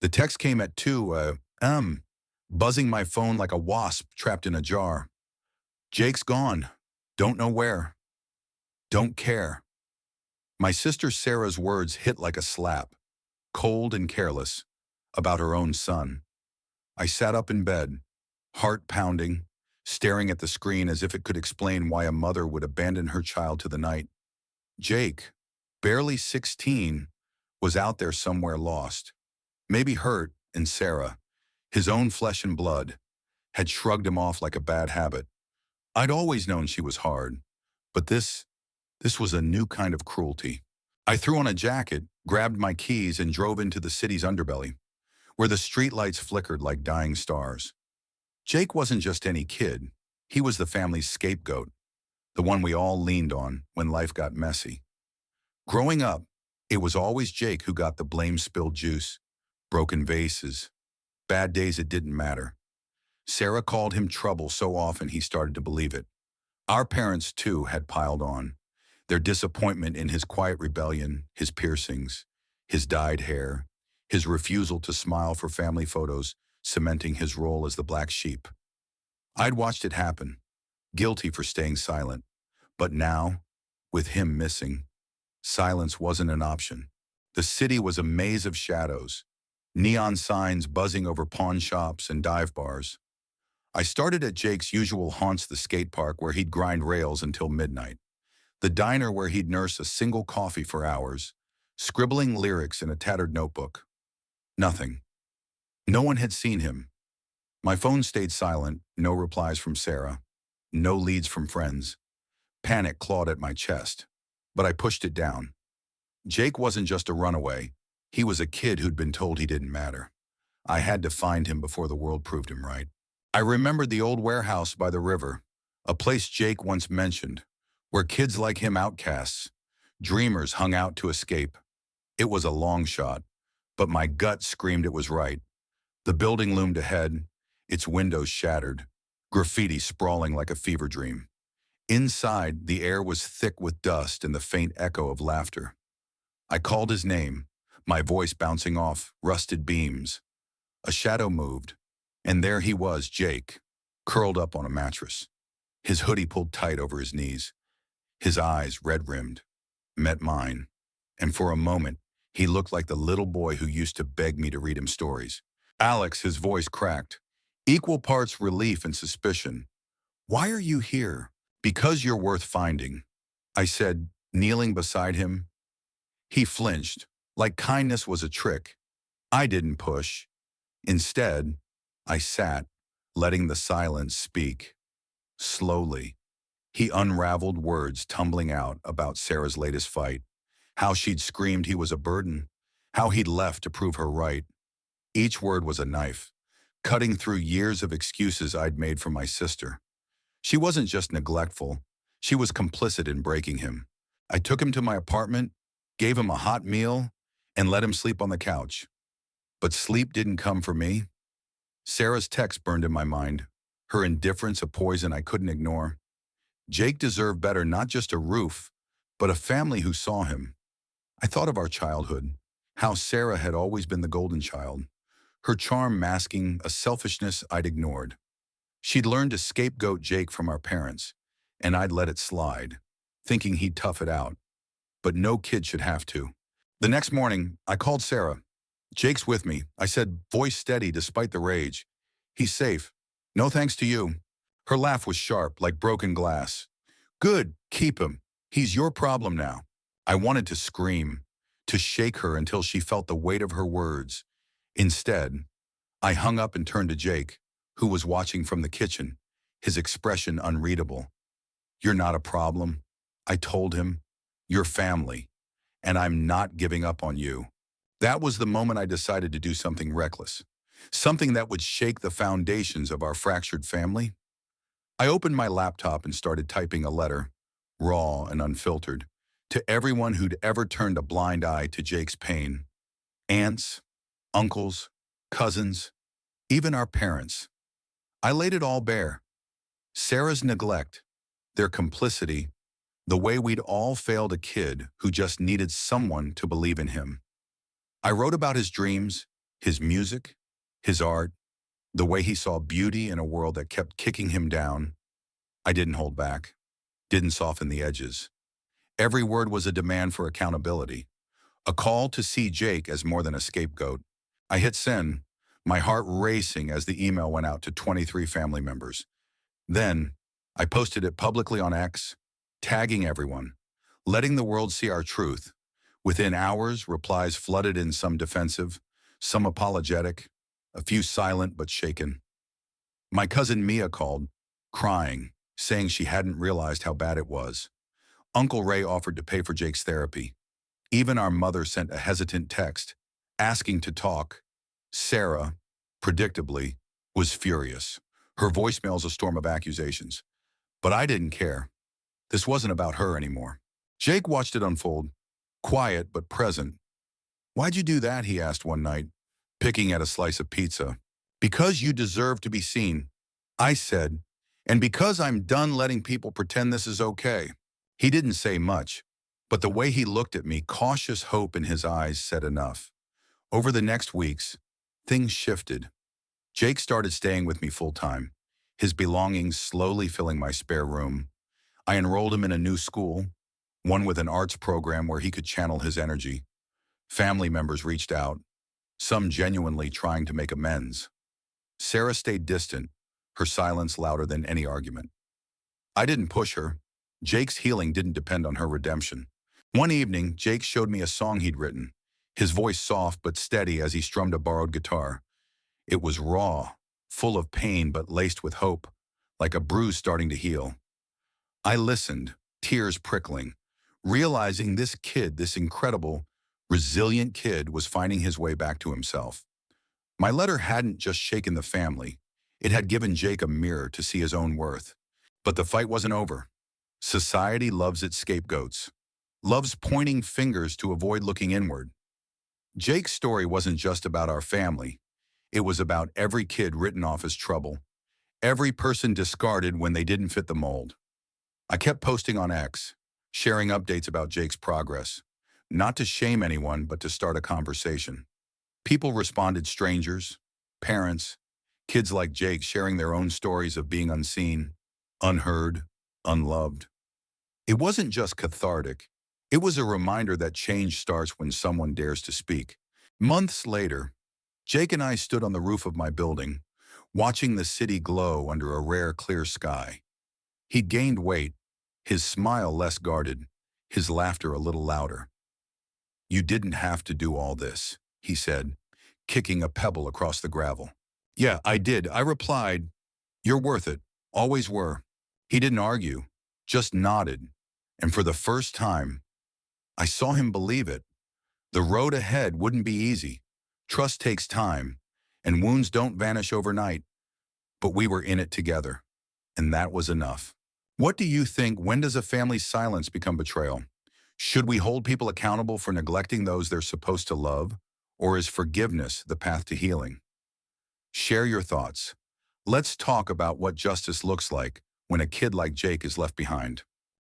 The text came at 2 buzzing my phone like a wasp trapped in a jar. Jake's gone. Don't know where. Don't care. My sister Sarah's words hit like a slap, cold and careless, about her own son. I sat up in bed, heart pounding, staring at the screen as if it could explain why a mother would abandon her child to the night. Jake, barely 16, was out there somewhere lost, maybe hurt, and Sarah, his own flesh and blood, had shrugged him off like a bad habit. I'd always known she was hard, but this was a new kind of cruelty. I threw on a jacket, grabbed my keys, and drove into the city's underbelly, where the streetlights flickered like dying stars. Jake wasn't just any kid. He was the family's scapegoat, the one we all leaned on when life got messy. Growing up, it was always Jake who got the blame-spilled juice, broken vases, bad days it didn't matter. Sarah called him trouble so often he started to believe it. Our parents, too, had piled on. Their disappointment in his quiet rebellion, his piercings, his dyed hair, his refusal to smile for family photos, cementing his role as the black sheep. I'd watched it happen, guilty for staying silent. But now, with him missing, silence wasn't an option. The city was a maze of shadows, neon signs buzzing over pawn shops and dive bars. I started at Jake's usual haunts, the skate park where he'd grind rails until midnight, the diner where he'd nurse a single coffee for hours, scribbling lyrics in a tattered notebook. Nothing. No one had seen him. My phone stayed silent, no replies from Sarah, no leads from friends. Panic clawed at my chest, but I pushed it down. Jake wasn't just a runaway. He was a kid who'd been told he didn't matter. I had to find him before the world proved him right. I remembered the old warehouse by the river, a place Jake once mentioned, where kids like him, outcasts, dreamers, hung out to escape. It was a long shot, but my gut screamed it was right. The building loomed ahead, its windows shattered, graffiti sprawling like a fever dream. Inside, the air was thick with dust and the faint echo of laughter. I called his name, my voice bouncing off rusted beams. A shadow moved, and there he was, Jake, curled up on a mattress, his hoodie pulled tight over his knees. His eyes, red-rimmed, met mine, and for a moment, he looked like the little boy who used to beg me to read him stories. Alex, his voice cracked, equal parts relief and suspicion. Why are you here? Because you're worth finding, I said, kneeling beside him. He flinched, like kindness was a trick. I didn't push. Instead, I sat, letting the silence speak. Slowly, he unraveled words tumbling out about Sarah's latest fight, how she'd screamed he was a burden, how he'd left to prove her right. Each word was a knife, cutting through years of excuses I'd made for my sister. She wasn't just neglectful, she was complicit in breaking him. I took him to my apartment, gave him a hot meal, and let him sleep on the couch. But sleep didn't come for me. Sarah's text burned in my mind, her indifference a poison I couldn't ignore. Jake deserved better, not just a roof, but a family who saw him. I thought of our childhood, how Sarah had always been the golden child, her charm masking a selfishness I'd ignored. She'd learned to scapegoat Jake from our parents, and I'd let it slide, thinking he'd tough it out. But no kid should have to. The next morning, I called Sarah. Jake's with me, I said, voice steady despite the rage. He's safe. No thanks to you. Her laugh was sharp, like broken glass. Good, keep him. He's your problem now. I wanted to scream, to shake her until she felt the weight of her words. Instead, I hung up and turned to Jake, who was watching from the kitchen, his expression unreadable. You're not a problem, I told him. You're family, and I'm not giving up on you. That was the moment I decided to do something reckless, something that would shake the foundations of our fractured family. I opened my laptop and started typing a letter, raw and unfiltered, to everyone who'd ever turned a blind eye to Jake's pain. Aunts, uncles, cousins, even our parents. I laid it all bare. Sarah's neglect, their complicity, the way we'd all failed a kid who just needed someone to believe in him. I wrote about his dreams, His music, his art, the way he saw beauty in a world that kept kicking him down. I didn't hold back, didn't soften the edges. Every word was a demand for accountability, a call to see Jake as more than a scapegoat. I hit send, my heart racing as the email went out to 23 family members. Then, I posted it publicly on X, tagging everyone, letting the world see our truth. Within hours, replies flooded in, some defensive, some apologetic, a few silent but shaken. My cousin Mia called, crying, saying she hadn't realized how bad it was. Uncle Ray offered to pay for Jake's therapy. Even our mother sent a hesitant text, asking to talk. Sarah, predictably, was furious. Her voicemail's a storm of accusations. But I didn't care. This wasn't about her anymore. Jake watched it unfold, quiet but present. "Why'd you do that?" he asked one night, picking at a slice of pizza. "Because you deserve to be seen," I said, "and because I'm done letting people pretend this is okay." He didn't say much, but the way he looked at me, cautious hope in his eyes, said enough. Over the next weeks, things shifted. Jake started staying with me full-time, his belongings slowly filling my spare room. I enrolled him in a new school, one with an arts program where he could channel his energy. Family members reached out, some genuinely trying to make amends. Sarah stayed distant, her silence louder than any argument. I didn't push her. Jake's healing didn't depend on her redemption. One evening, Jake showed me a song he'd written, his voice soft but steady as he strummed a borrowed guitar. It was raw, full of pain but laced with hope, like a bruise starting to heal. I listened, tears prickling, realizing this kid, this incredible, resilient kid, was finding his way back to himself. My letter hadn't just shaken the family. It had given Jake a mirror to see his own worth. But the fight wasn't over. Society loves its scapegoats, loves pointing fingers to avoid looking inward. Jake's story wasn't just about our family. It was about every kid written off as trouble, every person discarded when they didn't fit the mold. I kept posting on X, sharing updates about Jake's progress, not to shame anyone, but to start a conversation. People responded, strangers, parents, kids like Jake, sharing their own stories of being unseen, unheard, unloved. It wasn't just cathartic. It was a reminder that change starts when someone dares to speak. Months later, Jake and I stood on the roof of my building, watching the city glow under a rare, clear sky. He'd gained weight, his smile less guarded, his laughter a little louder. "You didn't have to do all this," he said, kicking a pebble across the gravel. "Yeah, I did," I replied. "You're worth it, always were." He didn't argue, just nodded, and for the first time, I saw him believe it. The road ahead wouldn't be easy. Trust takes time, and wounds don't vanish overnight. But we were in it together, and that was enough. What do you think? When does a family's silence become betrayal? Should we hold people accountable for neglecting those they're supposed to love, or is forgiveness the path to healing? Share your thoughts. Let's talk about what justice looks like when a kid like Jake is left behind.